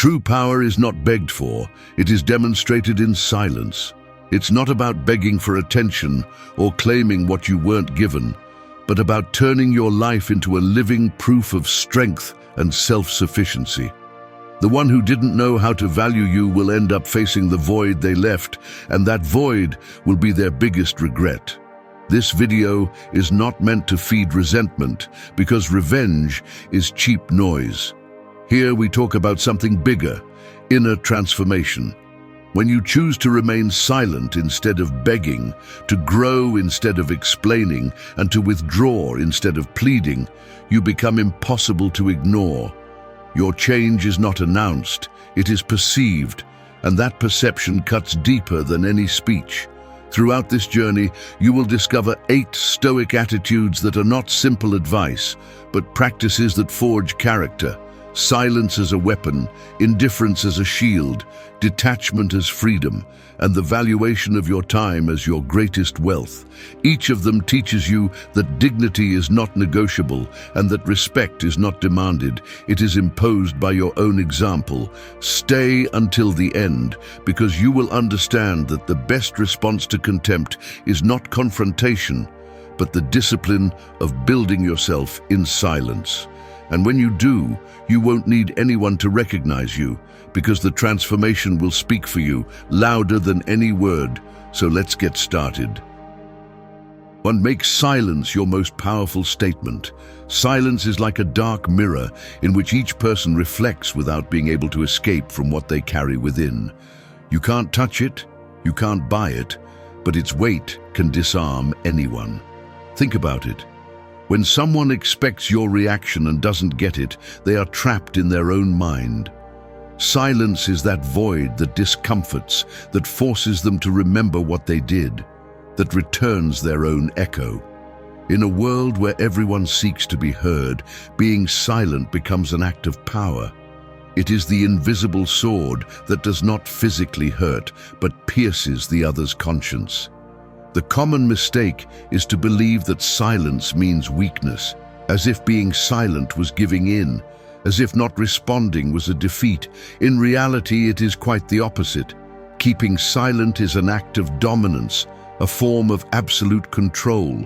True power is not begged for, it is demonstrated in silence. It's not about begging for attention or claiming what you weren't given, but about turning your life into a living proof of strength and self-sufficiency. The one who didn't know how to value you will end up facing the void they left, and that void will be their biggest regret. This video is not meant to feed resentment, because revenge is cheap noise. Here we talk about something bigger, inner transformation. When you choose to remain silent instead of begging, to grow instead of explaining, and to withdraw instead of pleading, you become impossible to ignore. Your change is not announced, it is perceived, and that perception cuts deeper than any speech. Throughout this journey, you will discover 8 stoic attitudes that are not simple advice, but practices that forge character. Silence as a weapon, indifference as a shield, detachment as freedom, and the valuation of your time as your greatest wealth. Each of them teaches you that dignity is not negotiable and that respect is not demanded. It is imposed by your own example. Stay until the end, because you will understand that the best response to contempt is not confrontation, but the discipline of building yourself in silence. And when you do, you won't need anyone to recognize you, because the transformation will speak for you, louder than any word. So let's get started. 1. Make silence your most powerful statement. Silence is like a dark mirror in which each person reflects without being able to escape from what they carry within. You can't touch it, you can't buy it, but its weight can disarm anyone. Think about it. When someone expects your reaction and doesn't get it, they are trapped in their own mind. Silence is that void that discomforts, that forces them to remember what they did, that returns their own echo. In a world where everyone seeks to be heard, being silent becomes an act of power. It is the invisible sword that does not physically hurt, but pierces the other's conscience. The common mistake is to believe that silence means weakness, as if being silent was giving in, as if not responding was a defeat. In reality, it is quite the opposite. Keeping silent is an act of dominance, a form of absolute control.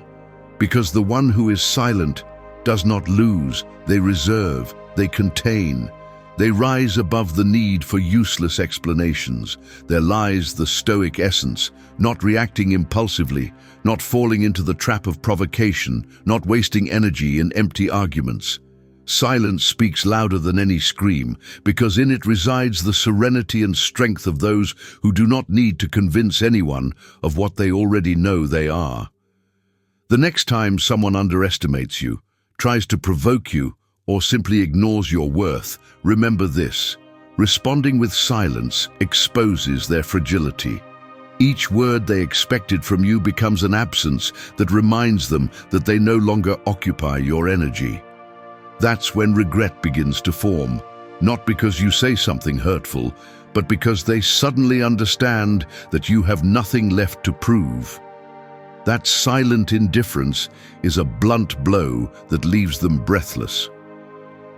Because the one who is silent does not lose, they reserve, they contain. They rise above the need for useless explanations. There lies the Stoic essence, not reacting impulsively, not falling into the trap of provocation, not wasting energy in empty arguments. Silence speaks louder than any scream, because in it resides the serenity and strength of those who do not need to convince anyone of what they already know they are. The next time someone underestimates you, tries to provoke you, or simply ignores your worth, remember this: responding with silence exposes their fragility. Each word they expected from you becomes an absence that reminds them that they no longer occupy your energy. That's when regret begins to form, not because you say something hurtful, but because they suddenly understand that you have nothing left to prove. That silent indifference is a blunt blow that leaves them breathless.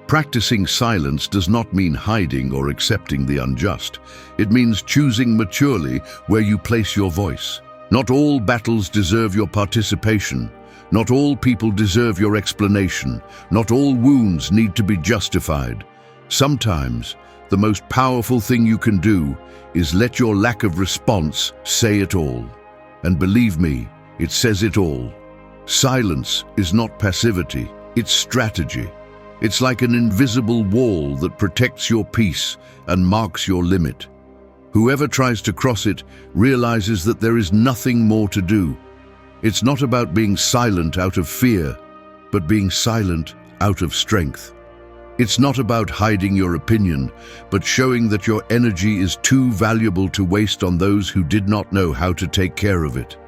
Practicing silence does not mean hiding or accepting the unjust. It means choosing maturely where you place your voice. Not all battles deserve your participation. Not all people deserve your explanation. Not all wounds need to be justified. Sometimes, the most powerful thing you can do is let your lack of response say it all. And believe me, it says it all. Silence is not passivity, it's strategy. It's like an invisible wall that protects your peace and marks your limit. Whoever tries to cross it realizes that there is nothing more to do. It's not about being silent out of fear, but being silent out of strength. It's not about hiding your opinion, but showing that your energy is too valuable to waste on those who did not know how to take care of it.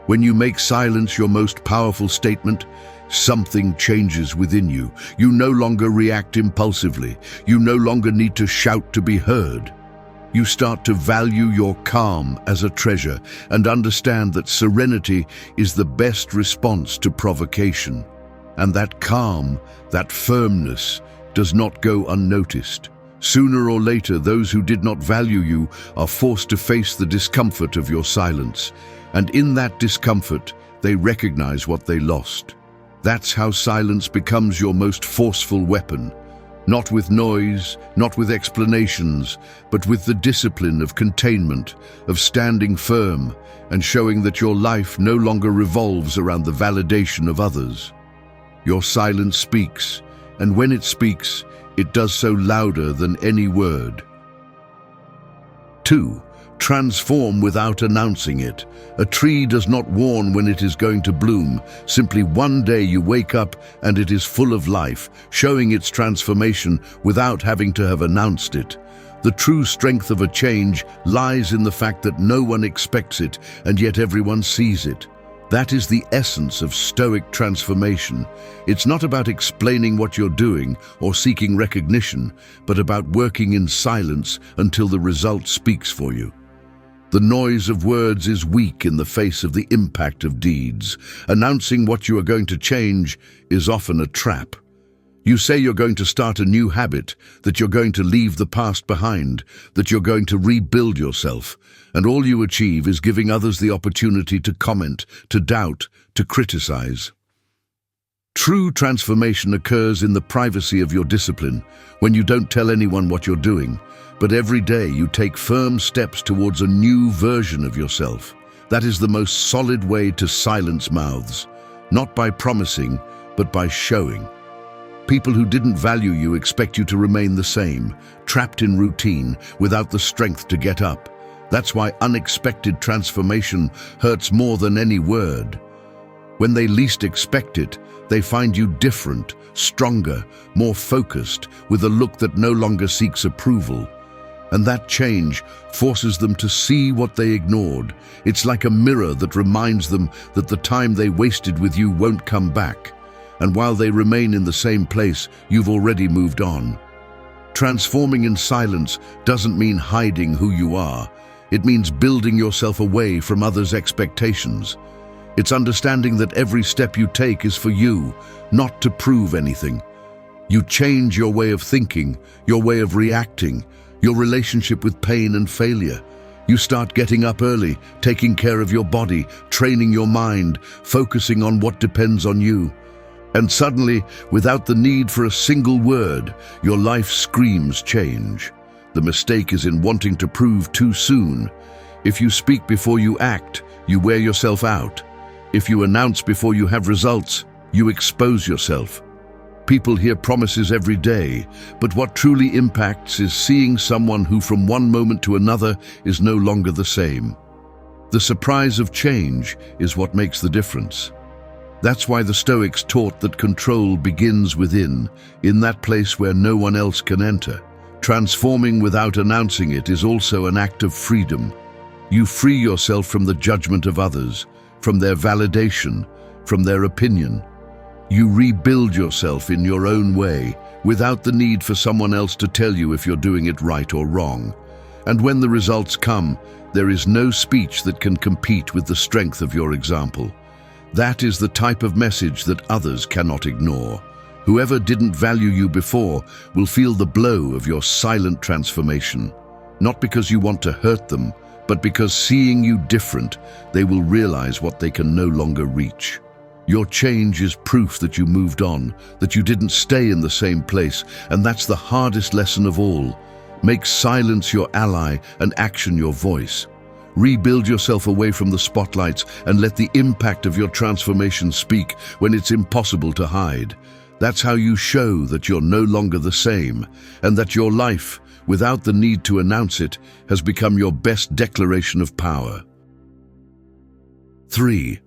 When you make silence your most powerful statement, something changes within you. You no longer react impulsively. You no longer need to shout to be heard. You start to value your calm as a treasure and understand that serenity is the best response to provocation. And that calm, that firmness, does not go unnoticed. Sooner or later, those who did not value you are forced to face the discomfort of your silence, and in that discomfort, they recognize what they lost. That's how silence becomes your most forceful weapon. Not with noise, not with explanations, but with the discipline of containment, of standing firm, and showing that your life no longer revolves around the validation of others. Your silence speaks, and when it speaks, it does so louder than any word. 2. Transform without announcing it. A tree does not warn when it is going to bloom. Simply one day you wake up and it is full of life, showing its transformation without having to have announced it. The true strength of a change lies in the fact that no one expects it, and yet everyone sees it. That is the essence of Stoic transformation. It's not about explaining what you're doing or seeking recognition, but about working in silence until the result speaks for you. The noise of words is weak in the face of the impact of deeds. Announcing what you are going to change is often a trap. You say you're going to start a new habit, that you're going to leave the past behind, that you're going to rebuild yourself, and all you achieve is giving others the opportunity to comment, to doubt, to criticize. True transformation occurs in the privacy of your discipline, when you don't tell anyone what you're doing, but every day you take firm steps towards a new version of yourself. That is the most solid way to silence mouths, not by promising, but by showing. People who didn't value you expect you to remain the same, trapped in routine, without the strength to get up. That's why unexpected transformation hurts more than any word. When they least expect it, they find you different, stronger, more focused, with a look that no longer seeks approval. And that change forces them to see what they ignored. It's like a mirror that reminds them that the time they wasted with you won't come back. And while they remain in the same place, you've already moved on. Transforming in silence doesn't mean hiding who you are. It means building yourself away from others' expectations. It's understanding that every step you take is for you, not to prove anything. You change your way of thinking, your way of reacting, your relationship with pain and failure. You start getting up early, taking care of your body, training your mind, focusing on what depends on you. And suddenly, without the need for a single word, your life screams change. The mistake is in wanting to prove too soon. If you speak before you act, you wear yourself out. If you announce before you have results, you expose yourself. People hear promises every day, but what truly impacts is seeing someone who from one moment to another is no longer the same. The surprise of change is what makes the difference. That's why the Stoics taught that control begins within, in that place where no one else can enter. Transforming without announcing it is also an act of freedom. You free yourself from the judgment of others, from their validation, from their opinion. You rebuild yourself in your own way, without the need for someone else to tell you if you're doing it right or wrong. And when the results come, there is no speech that can compete with the strength of your example. That is the type of message that others cannot ignore. Whoever didn't value you before will feel the blow of your silent transformation. Not because you want to hurt them, but because seeing you different, they will realize what they can no longer reach. Your change is proof that you moved on, that you didn't stay in the same place, and that's the hardest lesson of all. Make silence your ally and action your voice. Rebuild yourself away from the spotlights and let the impact of your transformation speak when it's impossible to hide. That's how you show that you're no longer the same, and that your life, without the need to announce it, has become your best declaration of power. 3.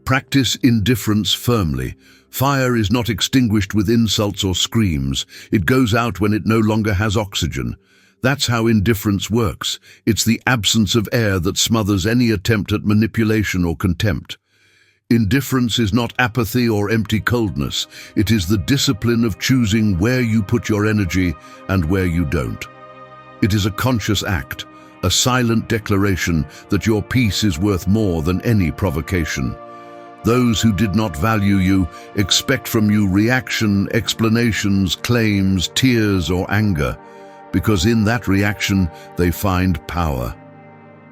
Practice indifference firmly. Fire is not extinguished with insults or screams. It goes out when it no longer has oxygen. That's how indifference works. It's the absence of air that smothers any attempt at manipulation or contempt. Indifference is not apathy or empty coldness. It is the discipline of choosing where you put your energy and where you don't. It is a conscious act, a silent declaration that your peace is worth more than any provocation. Those who did not value you expect from you reaction, explanations, claims, tears, or anger. because in that reaction they find power.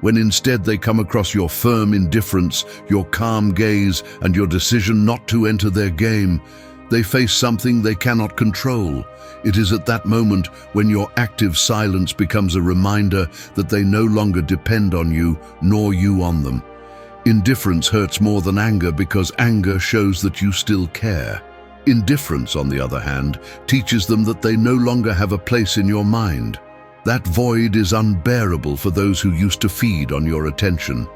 When instead they come across your firm indifference, your calm gaze, and your decision not to enter their game, they face something they cannot control. It is at that moment when your active silence becomes a reminder that they no longer depend on you, nor you on them. Indifference hurts more than anger because anger shows that you still care. Indifference, on the other hand, teaches them that they no longer have a place in your mind. That void is unbearable for those who used to feed on your attention.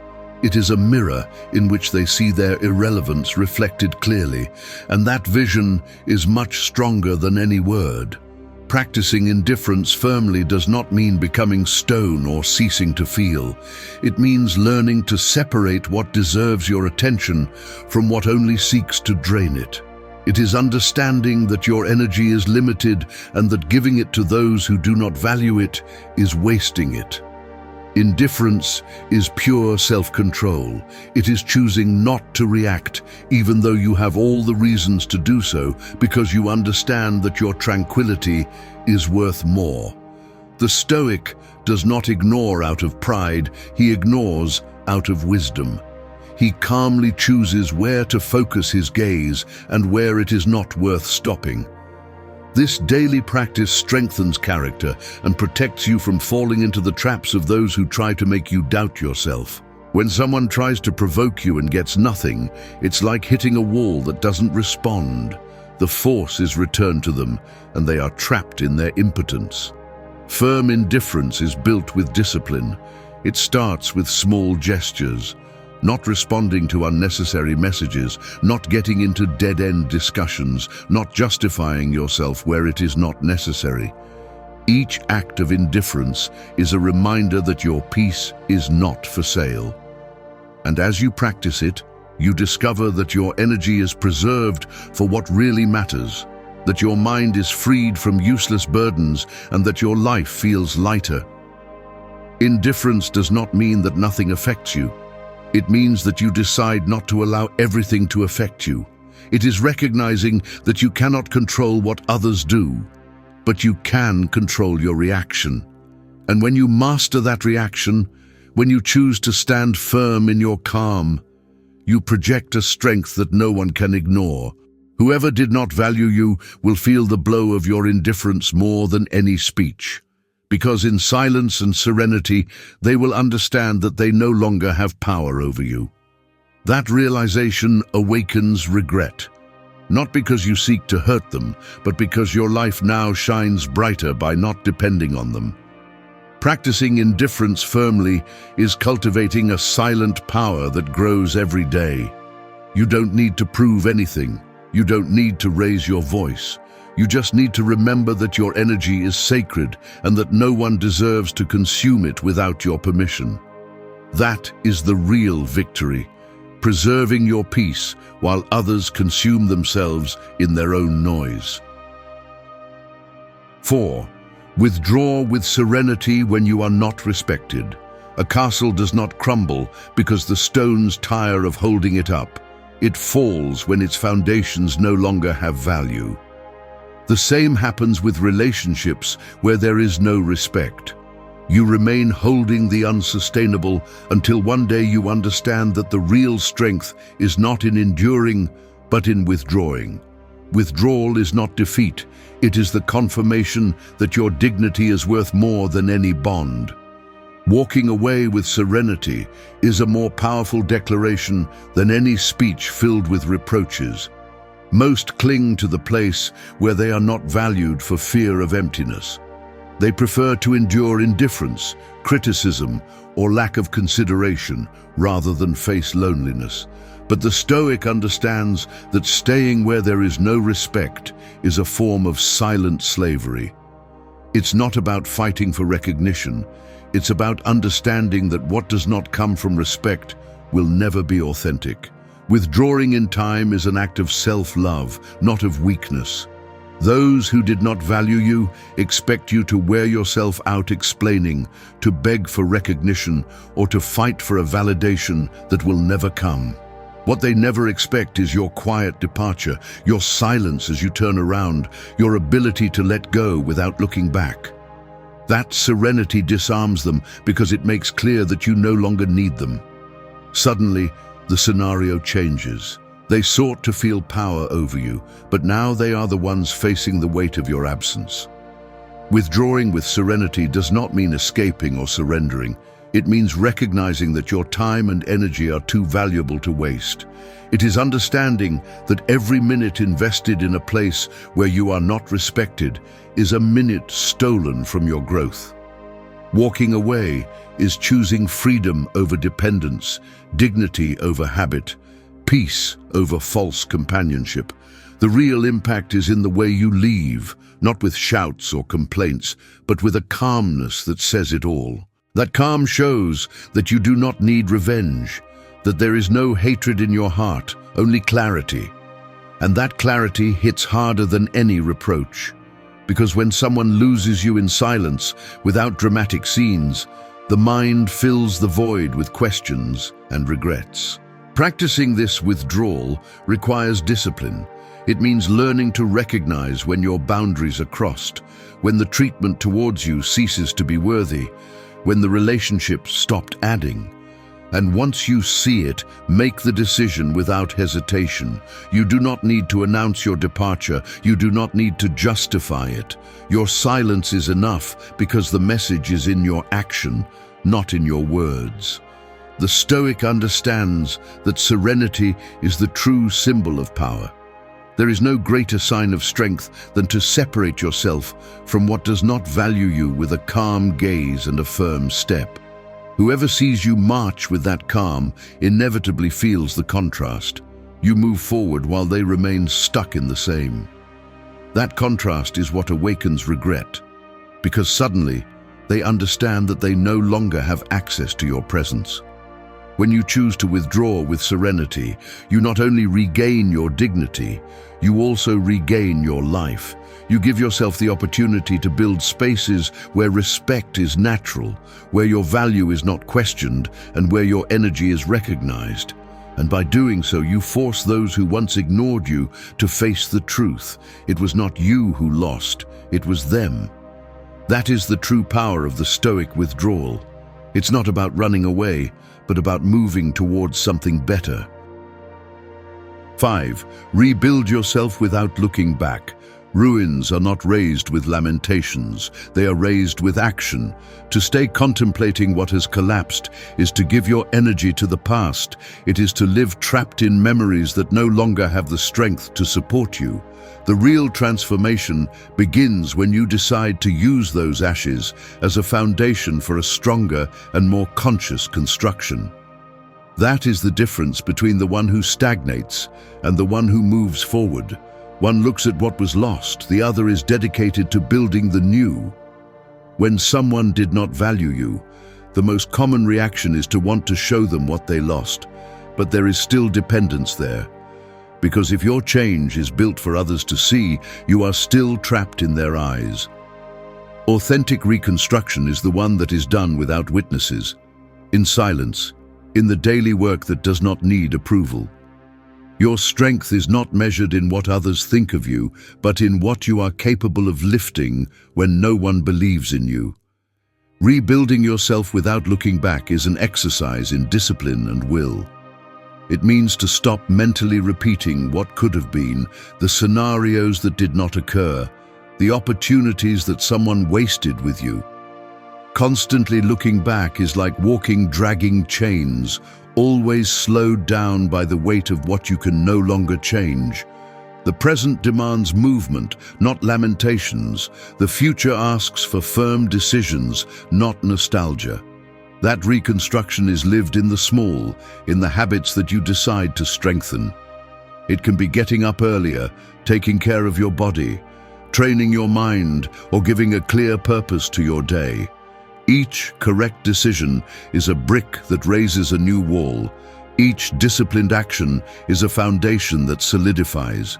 It is a mirror in which they see their irrelevance reflected clearly, and that vision is much stronger than any word. Practicing indifference firmly does not mean becoming stone or ceasing to feel. It means learning to separate what deserves your attention from what only seeks to drain it. It is understanding that your energy is limited and that giving it to those who do not value it is wasting it. Indifference is pure self-control. It is choosing not to react, even though you have all the reasons to do so, because you understand that your tranquility is worth more. The Stoic does not ignore out of pride, he ignores out of wisdom. He calmly chooses where to focus his gaze and where it is not worth stopping. This daily practice strengthens character and protects you from falling into the traps of those who try to make you doubt yourself. When someone tries to provoke you and gets nothing, it's like hitting a wall that doesn't respond. The force is returned to them, and they are trapped in their impotence. Firm indifference is built with discipline. It starts with small gestures. Not responding to unnecessary messages, not getting into dead-end discussions, not justifying yourself where it is not necessary. Each act of indifference is a reminder that your peace is not for sale. And as you practice it, you discover that your energy is preserved for what really matters, that your mind is freed from useless burdens, and that your life feels lighter. Indifference does not mean that nothing affects you. It means that you decide not to allow everything to affect you. It is recognizing that you cannot control what others do, but you can control your reaction. And when you master that reaction, when you choose to stand firm in your calm, you project a strength that no one can ignore. Whoever did not value you will feel the blow of your indifference more than any speech. Because in silence and serenity, they will understand that they no longer have power over you. That realization awakens regret, not because you seek to hurt them, but because your life now shines brighter by not depending on them. Practicing indifference firmly is cultivating a silent power that grows every day. You don't need to prove anything. You don't need to raise your voice. You just need to remember that your energy is sacred and that no one deserves to consume it without your permission. That is the real victory, preserving your peace while others consume themselves in their own noise. 4. Withdraw with serenity when you are not respected. A castle does not crumble because the stones tire of holding it up. It falls when its foundations no longer have value. The same happens with relationships where there is no respect. You remain holding the unsustainable until one day you understand that the real strength is not in enduring, but in withdrawing. Withdrawal is not defeat. It is the confirmation that your dignity is worth more than any bond. Walking away with serenity is a more powerful declaration than any speech filled with reproaches. Most cling to the place where they are not valued for fear of emptiness. They prefer to endure indifference, criticism, or lack of consideration rather than face loneliness. But the Stoic understands that staying where there is no respect is a form of silent slavery. It's not about fighting for recognition. It's about understanding that what does not come from respect will never be authentic. Withdrawing in time is an act of self-love, not of weakness. Those who did not value you expect you to wear yourself out explaining, to beg for recognition, or to fight for a validation that will never come. What they never expect is your quiet departure, your silence as you turn around, your ability to let go without looking back. That serenity disarms them because it makes clear that you no longer need them. Suddenly, the scenario changes. They sought to feel power over you, but now they are the ones facing the weight of your absence. Withdrawing with serenity does not mean escaping or surrendering. It means recognizing that your time and energy are too valuable to waste. It is understanding that every minute invested in a place where you are not respected is a minute stolen from your growth. Walking away is choosing freedom over dependence, dignity over habit, peace over false companionship. The real impact is in the way you leave, not with shouts or complaints, but with a calmness that says it all. That calm shows that you do not need revenge, that there is no hatred in your heart, only clarity. And that clarity hits harder than any reproach. Because when someone loses you in silence, without dramatic scenes, the mind fills the void with questions and regrets. Practicing this withdrawal requires discipline. It means learning to recognize when your boundaries are crossed, when the treatment towards you ceases to be worthy, when the relationship stopped adding. And once you see it, make the decision without hesitation. You do not need to announce your departure. You do not need to justify it. Your silence is enough because the message is in your action, not in your words. The Stoic understands that serenity is the true symbol of power. There is no greater sign of strength than to separate yourself from what does not value you with a calm gaze and a firm step. Whoever sees you march with that calm inevitably feels the contrast. You move forward while they remain stuck in the same. That contrast is what awakens regret, because suddenly they understand that they no longer have access to your presence. When you choose to withdraw with serenity, you not only regain your dignity, you also regain your life. You give yourself the opportunity to build spaces where respect is natural, where your value is not questioned, and where your energy is recognized. And by doing so, you force those who once ignored you to face the truth. It was not you who lost, it was them. That is the true power of the Stoic withdrawal. It's not about running away, but about moving towards something better. 5. Rebuild yourself without looking back. Ruins are not raised with lamentations, they are raised with action. To stay contemplating what has collapsed is to give your energy to the past. It is to live trapped in memories that no longer have the strength to support you. The real transformation begins when you decide to use those ashes as a foundation for a stronger and more conscious construction. That is the difference between the one who stagnates and the one who moves forward. One looks at what was lost, the other is dedicated to building the new. When someone did not value you, the most common reaction is to want to show them what they lost. But there is still dependence there. Because if your change is built for others to see, you are still trapped in their eyes. Authentic reconstruction is the one that is done without witnesses, in silence, in the daily work that does not need approval. Your strength is not measured in what others think of you, but in what you are capable of lifting when no one believes in you. Rebuilding yourself without looking back is an exercise in discipline and will. It means to stop mentally repeating what could have been, the scenarios that did not occur, the opportunities that someone wasted with you. Constantly looking back is like walking dragging chains, always slowed down by the weight of what you can no longer change. The present demands movement, not lamentations. The future asks for firm decisions, not nostalgia. That reconstruction is lived in the small, in the habits that you decide to strengthen. It can be getting up earlier, taking care of your body, training your mind, or giving a clear purpose to your day. Each correct decision is a brick that raises a new wall. Each disciplined action is a foundation that solidifies.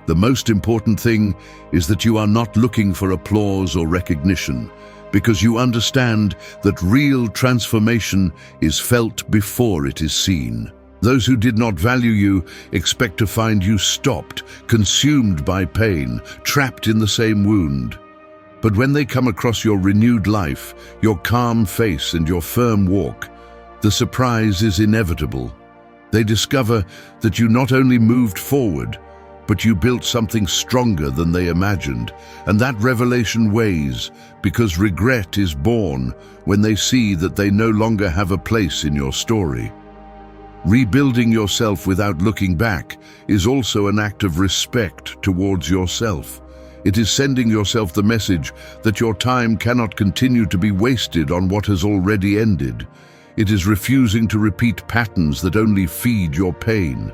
The most important thing is that you are not looking for applause or recognition, because you understand that real transformation is felt before it is seen. Those who did not value you expect to find you stopped, consumed by pain, trapped in the same wound. But when they come across your renewed life, your calm face and your firm walk, the surprise is inevitable. They discover that you not only moved forward, but you built something stronger than they imagined. And that revelation weighs, because regret is born when they see that they no longer have a place in your story. Rebuilding yourself without looking back is also an act of respect towards yourself. It is sending yourself the message that your time cannot continue to be wasted on what has already ended. It is refusing to repeat patterns that only feed your pain.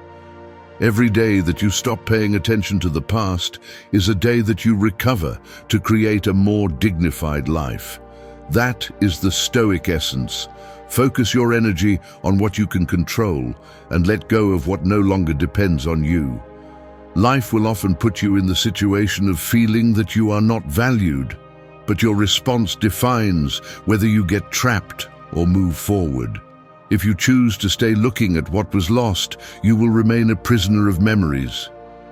Every day that you stop paying attention to the past is a day that you recover to create a more dignified life. That is the Stoic essence. Focus your energy on what you can control and let go of what no longer depends on you. Life will often put you in the situation of feeling that you are not valued, but your response defines whether you get trapped or move forward. If you choose to stay looking at what was lost, you will remain a prisoner of memories.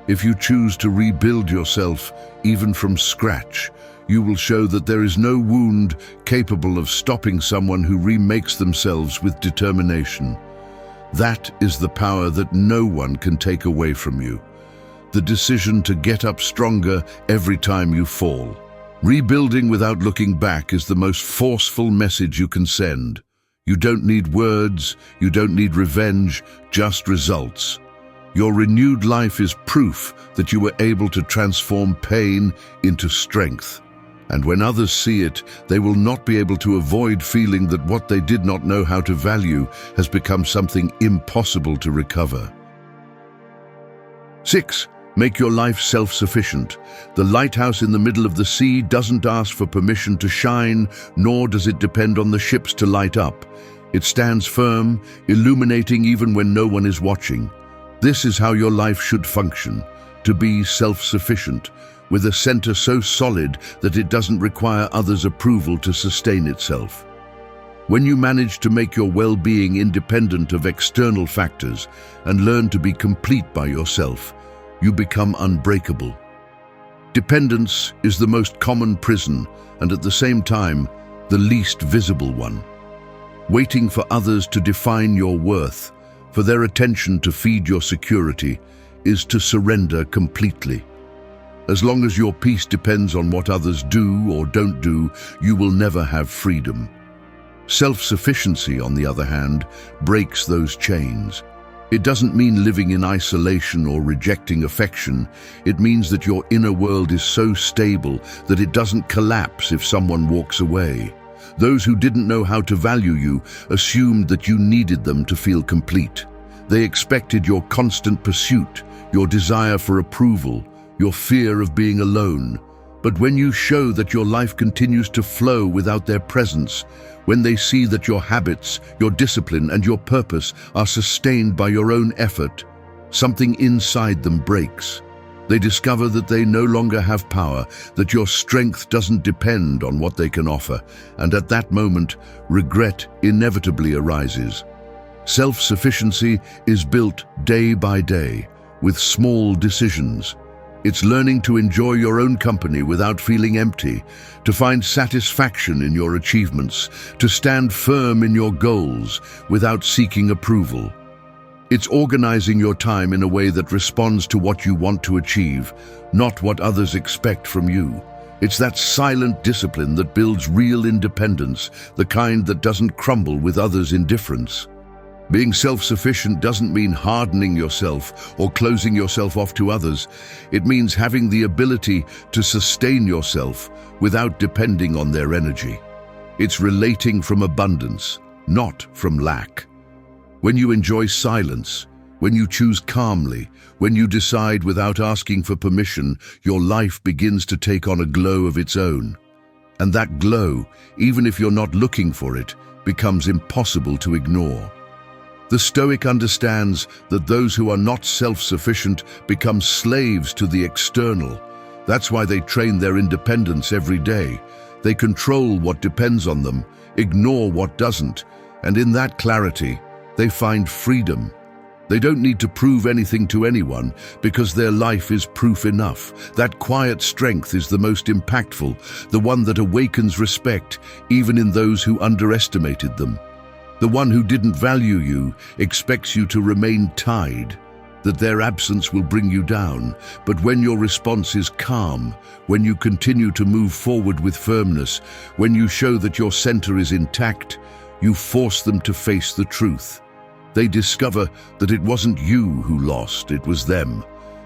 If you choose to rebuild yourself, even from scratch, you will show that there is no wound capable of stopping someone who remakes themselves with determination. That is the power that no one can take away from you. The decision to get up stronger every time you fall. Rebuilding without looking back is the most forceful message you can send. You don't need words, you don't need revenge, just results. Your renewed life is proof that you were able to transform pain into strength. And when others see it, they will not be able to avoid feeling that what they did not know how to value has become something impossible to recover. 6. Make your life self-sufficient. The lighthouse in the middle of the sea doesn't ask for permission to shine, nor does it depend on the ships to light up. It stands firm, illuminating even when no one is watching. This is how your life should function, to be self-sufficient, with a center so solid that it doesn't require others' approval to sustain itself. When you manage to make your well-being independent of external factors and learn to be complete by yourself, you become unbreakable. Dependence is the most common prison and at the same time, the least visible one. Waiting for others to define your worth, for their attention to feed your security, is to surrender completely. As long as your peace depends on what others do or don't do, you will never have freedom. Self-sufficiency, on the other hand, breaks those chains. It doesn't mean living in isolation or rejecting affection. It means that your inner world is so stable that it doesn't collapse if someone walks away. Those who didn't know how to value you assumed that you needed them to feel complete. They expected your constant pursuit, your desire for approval, your fear of being alone. But when you show that your life continues to flow without their presence, when they see that your habits, your discipline, and your purpose are sustained by your own effort, something inside them breaks. They discover that they no longer have power, that your strength doesn't depend on what they can offer, and at that moment, regret inevitably arises. Self-sufficiency is built day by day, with small decisions. It's learning to enjoy your own company without feeling empty, to find satisfaction in your achievements, to stand firm in your goals without seeking approval. It's organizing your time in a way that responds to what you want to achieve, not what others expect from you. It's that silent discipline that builds real independence, the kind that doesn't crumble with others' indifference. Being self-sufficient doesn't mean hardening yourself or closing yourself off to others. It means having the ability to sustain yourself without depending on their energy. It's relating from abundance, not from lack. When you enjoy silence, when you choose calmly, when you decide without asking for permission, your life begins to take on a glow of its own. And that glow, even if you're not looking for it, becomes impossible to ignore. The Stoic understands that those who are not self-sufficient become slaves to the external. That's why they train their independence every day. They control what depends on them, ignore what doesn't, and in that clarity, they find freedom. They don't need to prove anything to anyone because their life is proof enough. That quiet strength is the most impactful, the one that awakens respect even in those who underestimated them. The one who didn't value you expects you to remain tied, that their absence will bring you down. But when your response is calm, when you continue to move forward with firmness, when you show that your center is intact, you force them to face the truth. They discover that it wasn't you who lost, it was them,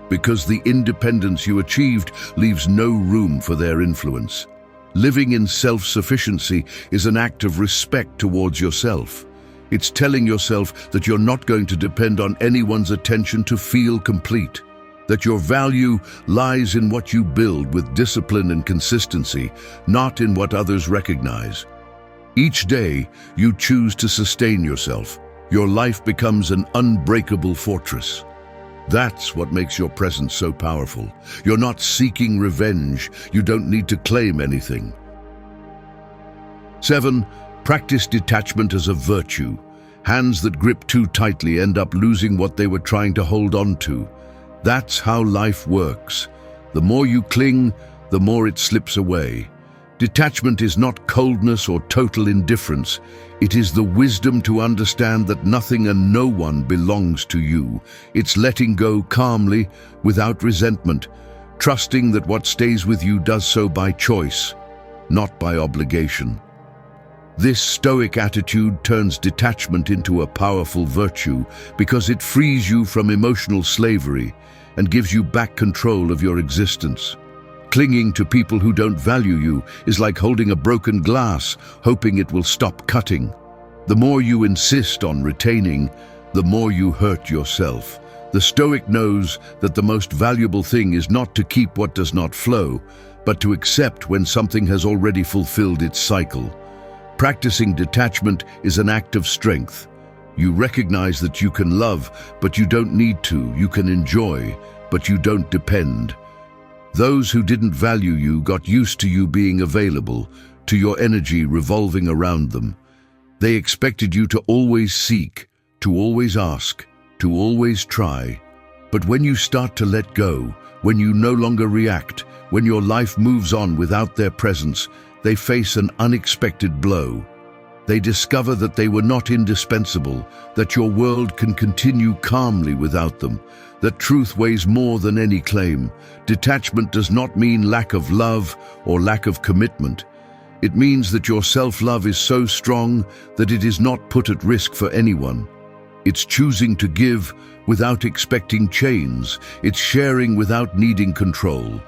because the independence you achieved leaves no room for their influence. Living in self-sufficiency is an act of respect towards yourself. It's telling yourself that you're not going to depend on anyone's attention to feel complete, that your value lies in what you build with discipline and consistency, not in what others recognize. Each day, you choose to sustain yourself. Your life becomes an unbreakable fortress. That's what makes your presence so powerful. You're not seeking revenge. You don't need to claim anything. 7. Practice detachment as a virtue. Hands that grip too tightly end up losing what they were trying to hold on to. That's how life works. The more you cling, the more it slips away. Detachment is not coldness or total indifference. It is the wisdom to understand that nothing and no one belongs to you. It's letting go calmly, without resentment, trusting that what stays with you does so by choice, not by obligation. This stoic attitude turns detachment into a powerful virtue because it frees you from emotional slavery and gives you back control of your existence. Clinging to people who don't value you is like holding a broken glass, hoping it will stop cutting. The more you insist on retaining, the more you hurt yourself. The Stoic knows that the most valuable thing is not to keep what does not flow, but to accept when something has already fulfilled its cycle. Practicing detachment is an act of strength. You recognize that you can love, but you don't need to. You can enjoy, but you don't depend. Those who didn't value you got used to you being available, to your energy revolving around them. They expected you to always seek, to always ask, to always try. But when you start to let go, when you no longer react, when your life moves on without their presence, they face an unexpected blow. They discover that they were not indispensable, that your world can continue calmly without them, that truth weighs more than any claim. Detachment does not mean lack of love or lack of commitment. It means that your self-love is so strong that it is not put at risk for anyone. It's choosing to give without expecting chains. It's sharing without needing control.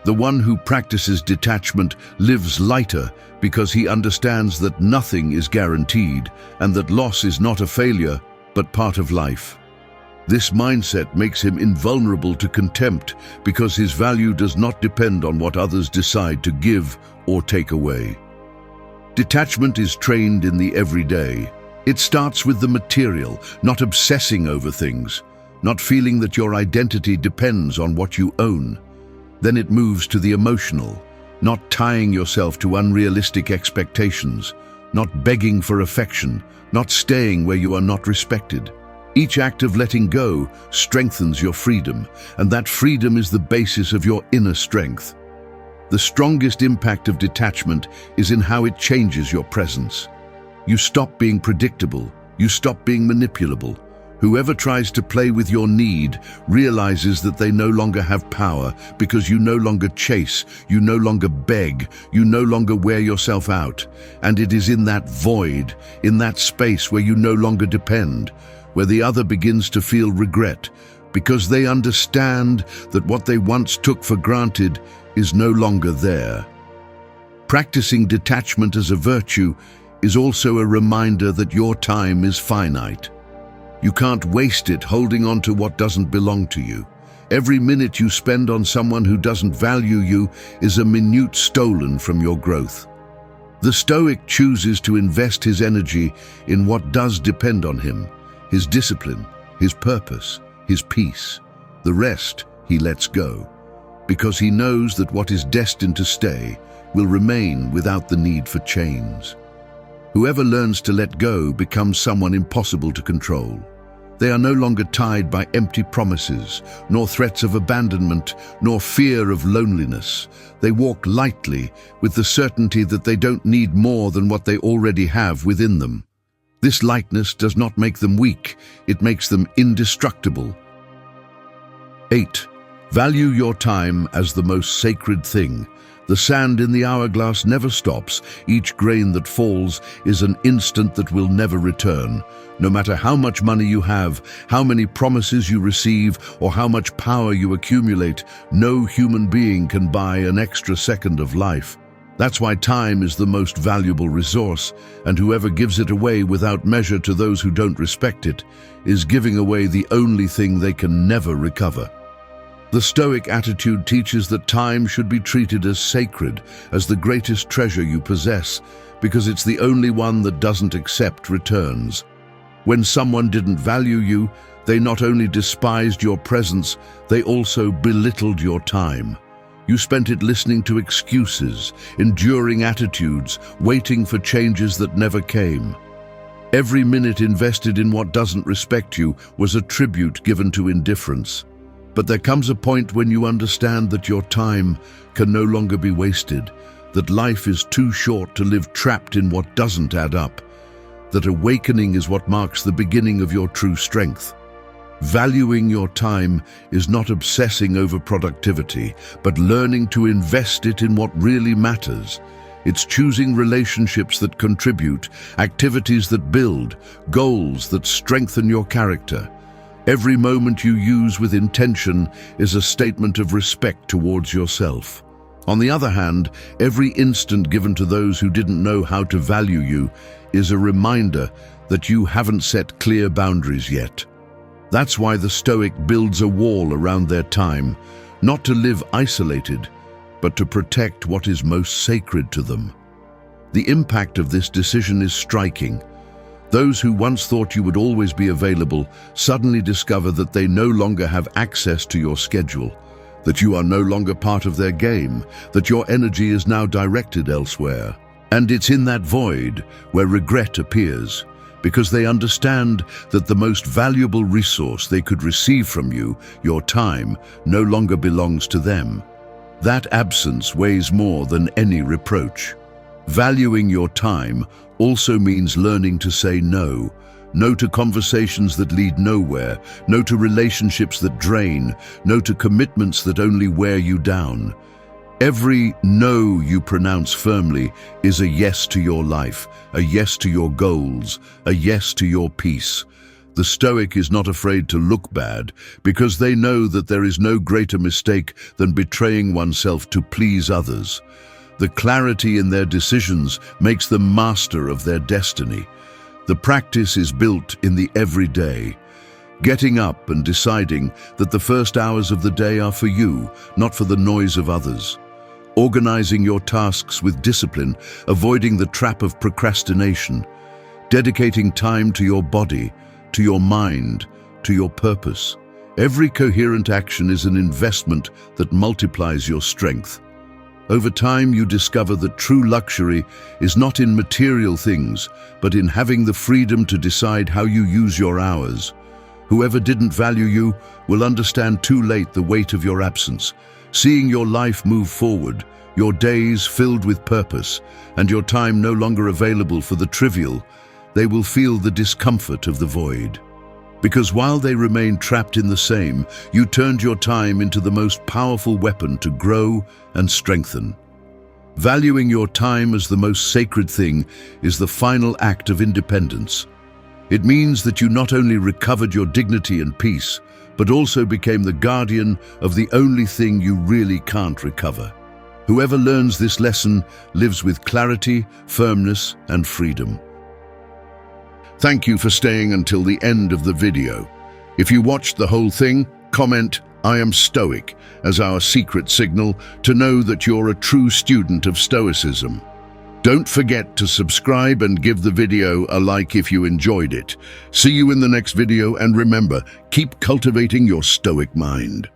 The one who practices detachment lives lighter because he understands that nothing is guaranteed and that loss is not a failure, but part of life. This mindset makes him invulnerable to contempt because his value does not depend on what others decide to give or take away. Detachment is trained in the everyday. It starts with the material, not obsessing over things, not feeling that your identity depends on what you own. Then it moves to the emotional, not tying yourself to unrealistic expectations, not begging for affection, not staying where you are not respected. Each act of letting go strengthens your freedom, and that freedom is the basis of your inner strength. The strongest impact of detachment is in how it changes your presence. You stop being predictable, you stop being manipulable. Whoever tries to play with your need realizes that they no longer have power because you no longer chase, you no longer beg, you no longer wear yourself out. And it is in that void, in that space where you no longer depend, where the other begins to feel regret because they understand that what they once took for granted is no longer there. Practicing detachment as a virtue is also a reminder that your time is finite. You can't waste it holding on to what doesn't belong to you. Every minute you spend on someone who doesn't value you is a minute stolen from your growth. The Stoic chooses to invest his energy in what does depend on him, his discipline, his purpose, his peace. The rest he lets go, because he knows that what is destined to stay will remain without the need for chains. Whoever learns to let go becomes someone impossible to control. They are no longer tied by empty promises, nor threats of abandonment, nor fear of loneliness. They walk lightly, with the certainty that they don't need more than what they already have within them. This lightness does not make them weak, it makes them indestructible. 8. Value your time as the most sacred thing. The sand in the hourglass never stops. Each grain that falls is an instant that will never return. No matter how much money you have, how many promises you receive, or how much power you accumulate, no human being can buy an extra second of life. That's why time is the most valuable resource, and whoever gives it away without measure to those who don't respect it is giving away the only thing they can never recover. The Stoic attitude teaches that time should be treated as sacred, as the greatest treasure you possess, because it's the only one that doesn't accept returns. When someone didn't value you, they not only despised your presence, they also belittled your time. You spent it listening to excuses, enduring attitudes, waiting for changes that never came. Every minute invested in what doesn't respect you was a tribute given to indifference. But there comes a point when you understand that your time can no longer be wasted, that life is too short to live trapped in what doesn't add up, that awakening is what marks the beginning of your true strength. Valuing your time is not obsessing over productivity, but learning to invest it in what really matters. It's choosing relationships that contribute, activities that build, goals that strengthen your character. Every moment you use with intention is a statement of respect towards yourself. On the other hand, every instant given to those who didn't know how to value you is a reminder that you haven't set clear boundaries yet. That's why the Stoic builds a wall around their time, not to live isolated, but to protect what is most sacred to them. The impact of this decision is striking. Those who once thought you would always be available suddenly discover that they no longer have access to your schedule, that you are no longer part of their game, that your energy is now directed elsewhere. And it's in that void where regret appears, because they understand that the most valuable resource they could receive from you, your time, no longer belongs to them. That absence weighs more than any reproach. Valuing your time also means learning to say no. No to conversations that lead nowhere, no to relationships that drain, no to commitments that only wear you down. Every no you pronounce firmly is a yes to your life, a yes to your goals, a yes to your peace. The Stoic is not afraid to look bad because they know that there is no greater mistake than betraying oneself to please others. The clarity in their decisions makes them master of their destiny. The practice is built in the everyday. Getting up and deciding that the first hours of the day are for you, not for the noise of others. Organizing your tasks with discipline, avoiding the trap of procrastination. Dedicating time to your body, to your mind, to your purpose. Every coherent action is an investment that multiplies your strength. Over time, you discover that true luxury is not in material things, but in having the freedom to decide how you use your hours. Whoever didn't value you will understand too late the weight of your absence, seeing your life move forward, your days filled with purpose, and your time no longer available for the trivial. They will feel the discomfort of the void. Because while they remain trapped in the same, you turned your time into the most powerful weapon to grow and strengthen. Valuing your time as the most sacred thing is the final act of independence. It means that you not only recovered your dignity and peace, but also became the guardian of the only thing you really can't recover. Whoever learns this lesson lives with clarity, firmness, and freedom. Thank you for staying until the end of the video. If you watched the whole thing, comment "I am Stoic" as our secret signal to know that you're a true student of Stoicism. Don't forget to subscribe and give the video a like if you enjoyed it. See you in the next video, and remember, keep cultivating your Stoic mind.